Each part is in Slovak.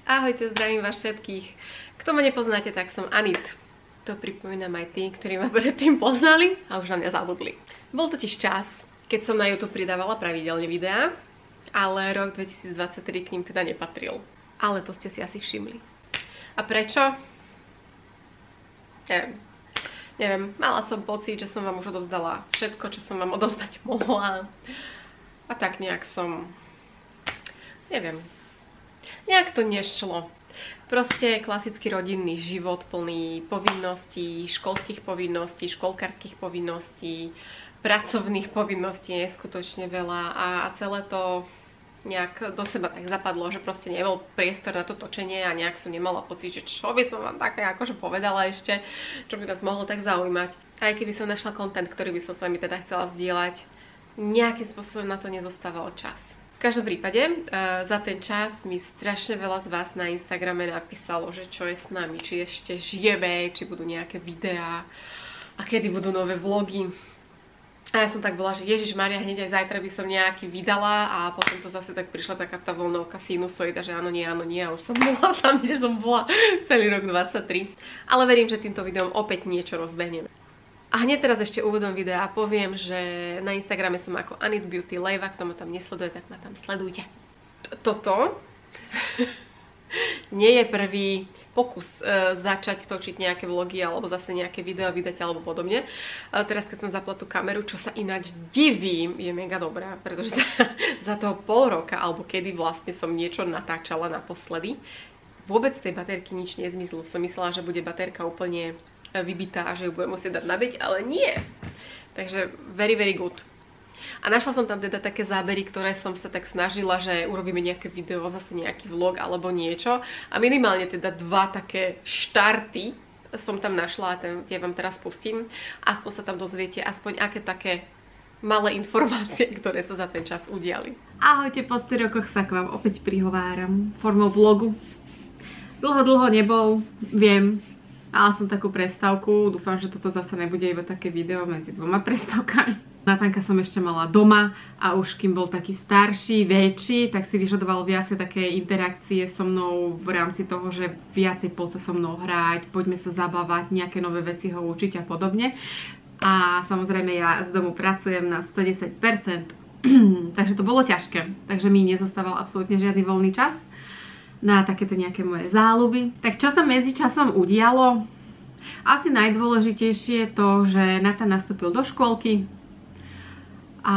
Ahojte, zdravím vás všetkých. Kto ma nepoznáte, tak som Anit. To pripomínam aj tí, ktorí ma predtým poznali a už na mňa zabudli. Bol totiž čas, keď som na YouTube pridávala pravidelne videá, ale rok 2023 k ním teda nepatril. Ale to ste si asi všimli. A prečo? Neviem, mala som pocit, že som vám už odovzdala všetko, čo som vám odovzdať mohla. A tak nejak som... Neviem. Nejak to nešlo. Proste klasický rodinný život plný povinností, školských povinností, školkárskych povinností, pracovných povinností neskutočne veľa a celé to nejak do seba tak zapadlo, že proste nebol priestor na to točenie a nejak som nemala pocit, že čo by som vám také akože povedala ešte, čo by vás mohlo tak zaujímať. Aj keby som našla content, ktorý by som s vami teda chcela zdieľať, nejakým spôsobom na to nezostával čas. V každom prípade, za ten čas mi strašne veľa z vás na Instagrame napísalo, že čo je s nami, či ešte žijeme, či budú nejaké videá a kedy budú nové vlogy. A ja som tak bola, že Ježišmaria, hneď aj zajtra by som nejaký vydala a potom to zase tak prišla taká tá voľnovka sinusoida, že áno, nie a už som bola tam, kde som bola celý rok 23. Ale verím, že týmto videom opäť niečo rozbehneme. A hneď teraz ešte úvodom videa poviem, že na Instagrame som ako Anit Beauty Live, kto ma tam nesleduje, tak ma tam sledujte. Toto nie je prvý pokus začať točiť nejaké vlogy alebo zase nejaké video vydať alebo podobne. Teraz keď som zapla tú kameru, čo sa ináč divím, je mega dobrá, pretože za toho pol roka alebo kedy vlastne som niečo natáčala naposledy, vôbec z tej baterky nič nezmizlo. Som myslela, že bude baterka úplne vybitá a že ju budem musieť dať nabiť, ale nie. Takže very good. A našla som tam teda také zábery, ktoré som sa tak snažila, že urobíme nejaké video, zase nejaký vlog alebo niečo. A minimálne teda dva také štarty som tam našla a tie vám teraz pustím. Aspoň sa tam dozviete aspoň aké také malé informácie, ktoré sa za ten čas udiali. Ahojte, po 4 rokoch sa k vám opäť prihováram formou vlogu. Dlho nebol, viem. Mala som takú prestávku, dúfam, že toto zase nebude iba také video medzi dvoma prestávkami. Natánka som ešte mala doma a už kým bol taký starší, väčší, tak si vyžadoval viacej také interakcie so mnou v rámci toho, že viacej poďte so mnou hrať, poďme sa zabávať, nejaké nové veci ho učiť a podobne. A samozrejme ja z domu pracujem na 110%, takže to bolo ťažké, takže mi nezostával absolútne žiadny voľný čas na takéto nejaké moje záľuby. Tak čo sa medzičasom udialo? Asi najdôležitejšie je to, že Natán nastúpil do škôlky a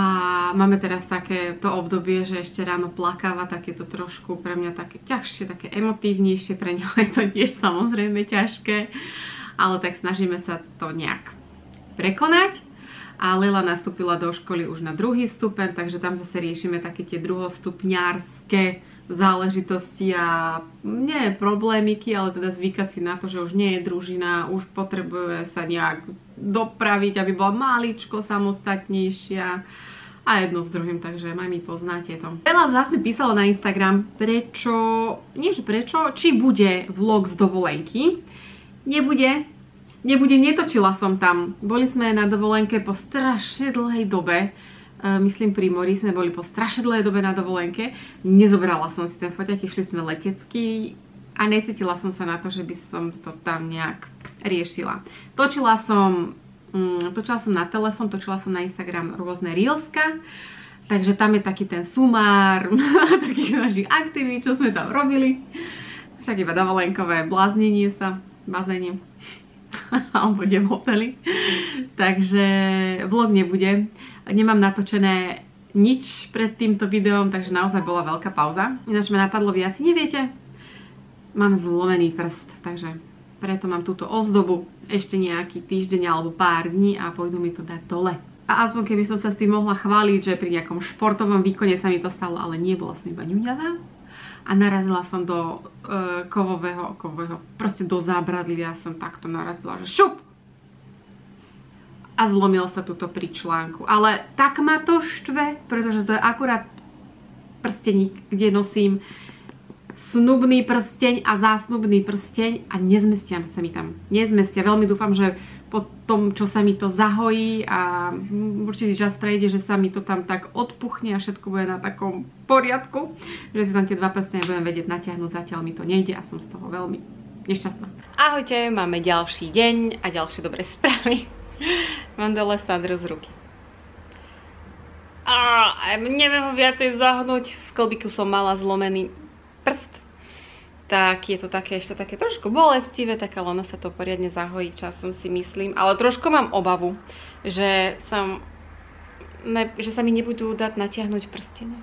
máme teraz takéto obdobie, že ešte ráno plakáva, tak je to trošku pre mňa také ťažšie, také emotívnejšie, pre ňa je to tiež samozrejme ťažké, ale tak snažíme sa to nejak prekonať. A Lela nastúpila do školy už na 2. stupeň, takže tam zase riešime také tie druhostupňárske záležitosti a nie problémiky, ale teda zvykať si na to, že už nie je družina, už potrebuje sa nejak dopraviť, aby bola maličko samostatnejšia a jedno s druhým, takže mami, poznáte to. Veľa z vás mi písalo na Instagram, či bude vlog z dovolenky. Nebude, netočila som tam. Boli sme na dovolenke po strašne dlhej dobe. Myslím pri mori sme boli po strašne dlhej dobe na dovolenke. Nezobrala som si ten foťak, išli sme letecky a necítila som sa na to, že by som to tam nejak riešila. Točila som na telefón, točila som na Instagram rôzne reelska, takže tam je taký ten sumár takých našich aktivít, čo sme tam robili. Však iba dovolenkové bláznenie sa v bazéne alebo kde v hoteli. Takže vlog nebude. Nemám natočené nič pred týmto videom, takže naozaj bola veľká pauza. Ináč ma napadlo, vy asi neviete, mám zlomený prst, takže preto mám túto ozdobu ešte nejaký týždeň alebo pár dní a pôjdu mi to dať dole. A aspoň keby som sa s tým mohla chváliť, že pri nejakom športovom výkone sa mi to stalo, ale nie, bola som iba ňuňavá. A narazila som do kovového, proste do zábradlí, ja som takto narazila, že šup! A zlomil sa tuto pri článku. Ale tak ma to štve, pretože to je akurát prsteník, kde nosím snubný prsteň a zásnubný prsteň a nezmestia sa mi tam. Nezmestia. Veľmi dúfam, že po tom, čo sa mi to zahojí a určite čas prejde, že sa mi to tam tak odpuchne a všetko bude na takom poriadku, že si tam tie 2 prstene budem vedieť natiahnuť, zatiaľ mi to nejde a som z toho veľmi nešťastná. Ahojte, máme ďalší deň a ďalšie dobré správy. Mám dole Sandru z ruky. Neviem ho viacej zahnúť, v klbiku som mala zlomený prst. Tak je to také ešte také trošku bolestivé, tak ale ono sa to poriadne zahojí časom, si myslím. Ale trošku mám obavu, že sa mi nebudú dať natiahnuť prstene.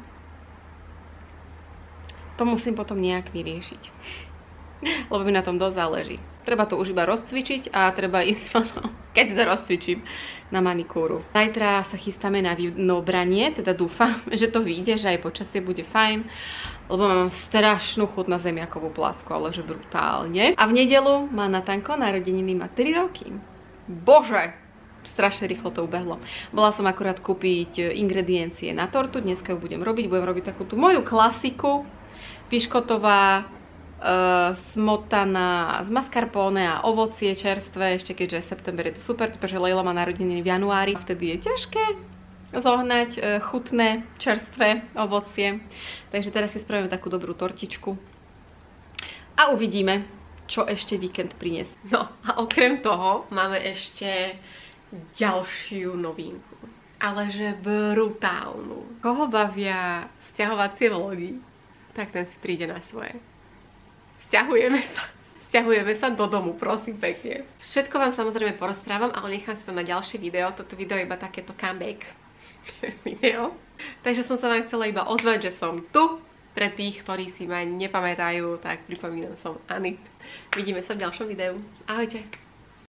To musím potom nejak vyriešiť. Lebo mi na tom dosť záleží. Treba to už iba rozcvičiť a treba ísť potom, keď si to rozcvičím, na manikúru. Zajtra sa chystáme na vynobranie, teda dúfam, že to vyjde, že aj počasie bude fajn. Lebo mám strašnú chuť na zemiakovú placku, ale že brutálne. A v nedelu má Natanko narodeniny, má 3 roky. Bože! Strašne rýchlo to ubehlo. Bola som akurát kúpiť ingrediencie na tortu, dneska ju budem robiť takú tú moju klasiku. Piškotová, smotana z mascarpone a ovocie čerstvé, ešte keďže je september, je to super, pretože Lejla má narodeniny v januári. Vtedy je ťažké zohnať chutné, čerstvé ovocie. Takže teraz si spravíme takú dobrú tortičku. A uvidíme, čo ešte víkend prinesie. No a okrem toho máme ešte ďalšiu novinku. Ale že brutálnu. Koho bavia sťahovacie vlogy, tak ten si príde na svoje. Sťahujeme sa do domu, prosím pekne. Všetko vám samozrejme porozprávam, ale nechám si to na ďalšie video. Toto video je iba takéto comeback video. Takže som sa vám chcela iba ozvať, že som tu. Pre tých, ktorí si ma nepamätajú, tak pripomínam, som Anit. Vidíme sa v ďalšom videu. Ahojte.